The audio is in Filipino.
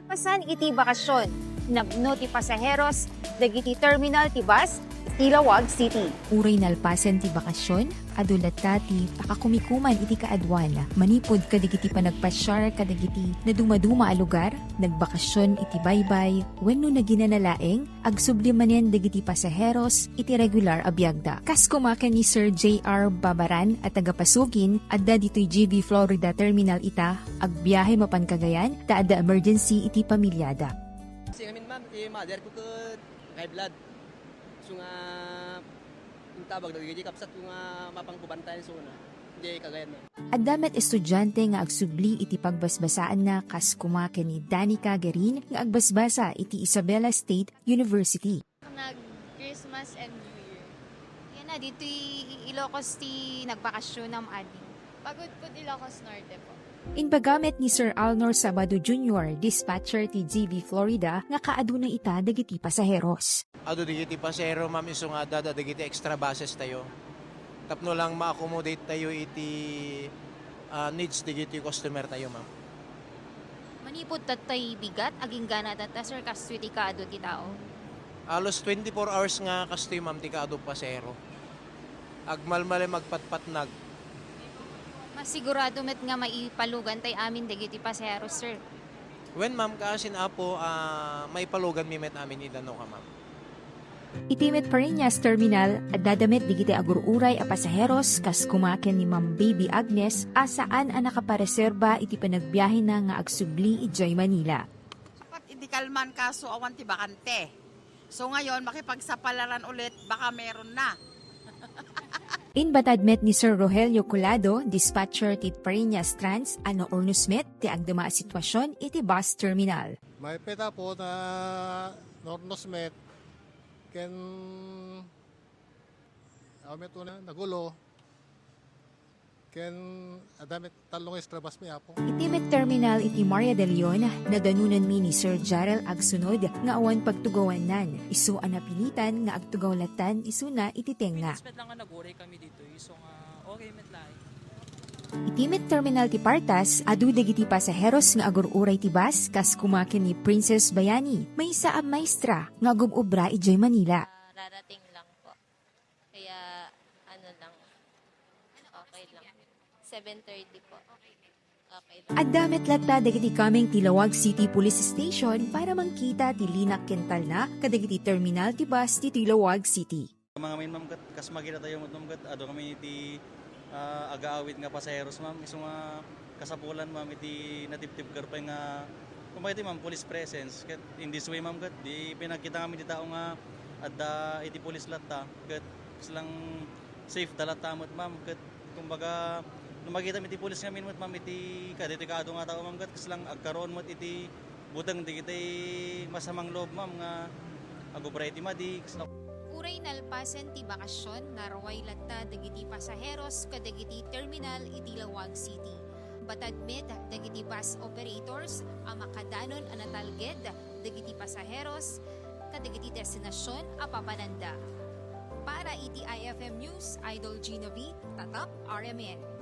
Pasan iti bakasyon, nagno ti pasaheros, dagiti terminal ti bus, Ilawag City. Uray nalpasan ti bakasyon, adulata ti pakakumikuman iti kaadwan. Manipod kadagiti panagpasyar kadagiti na dumaduma a lugar, nagbakasyon iti baybay, wenno na ginanalaeng, agsublimanen dagiti pasaheros iti regular a biagda. Kas kumakan ni Sir J.R. Babaran at tagapasugin, adda dito'y JV Florida Terminal ita, agbiyahe mapan Cagayan, ta adda emergency iti pamilyada. Kasi ngamin ma'am, mother ko high blood. So nga, yung tabag na gigi kapsat yung mapangkubantayan so na. Hindi Cagayan ma'am. Addamet estudyante nga agsubli iti pagbasbasaan na kas kumaken ni Danica Gerin nga agbasbasa iti Isabela State University. Nag-Christmas and New Year. Yan na, dito Ilocos ti nagbakasyon ng adi. Pagod po Ilocos Norte po. Inbagamit ni Sir Alnor Sabado Jr., dispatcher ti JV Florida, nga kaaduna ita dagiti pasaheros. Ado digiti pasero ma'am iso nga dada digiti extra buses tayo. Tapno lang ma-accommodate tayo iti needs digiti customer tayo ma'am. Manipod tatay bigat, aging gana tata sir kaswiti kaado ti tao. Alos 24 hours nga kastoy ma'am ti kaado pasero. Agmalmale magpatpatnag. Masigurado met nga maipalugan tay amin dagiti pasaheros sir. When ma'am kaasin apo may palugan mi met amin idano ka ma'am. Itimit Parinas Terminal at dadamit digiti agururay a pasaheros kas kumaken ni Ma'am Baby Agnes asaan ang nakapareserba iti panagbiyahe na nga agsubli ijay Manila. Dapat hindi kalman kaso awan ti bakante. So ngayon makipagsapalaran ulit baka meron na. Inbatadmet ni Sir Rogelio Colado, dispatcher ti Parinas Trans, ano ornusmet ti agdama a sitwasyon iti bus terminal. May peta po na Nornosmet ken amet na nagulo ken adamit talong estrabas mi apo. Itimit terminal iti Maria de Leon na danunan mi ni Sir Jarrell agsunod nga awan pagtugawanan. Isu anapilitan nga agtugawlatan isu na iti tenga. Expect lang nga naguray kami dito. So nga okay met lahi. Itimit terminal ti Partas, adu dagiti pasaheros nga agururay ti bus kas kumaken ni Princess Bayani. May isa a maestra nga gubobra ijay Manila. Rarating lang po. Kaya ano lang. Okay lang. 7:30 po. Okay lang. Addamet latta dagiti kaming Tilawag City Police Station para mangkita ti linak kental na kadagiti terminal ti bus ti Tilawag City. Mga main ma'am kat kas makita tayo ma'am kat ado kami iti agaawit nga pasaheros ma'am iso nga kasapulan ma'am iti natiptip karpay nga kumbaga iti ma'am police presence kat in this way ma'am kat di pinakita kami ti tao nga adda iti police latta kat silang safe dalat tamot ma'am kat kumbaga nung makita mi iti police nga minmot ma'am iti kadito kaado nga tao ma'am kat silang agkaroon mot iti butang di kita masamang loob ma'am nga agubray ti madi Uray nalpasan ti bakasyon, naraway latta dagiti pasaheros kadagiti terminal iti Ilawag City. Batadmet dagiti bus operators ang makadanon a natalged dagiti pasaheros kadagiti destinasyon a papananda. Para iti IFM News, Idol Gina V, Tatap, RMN.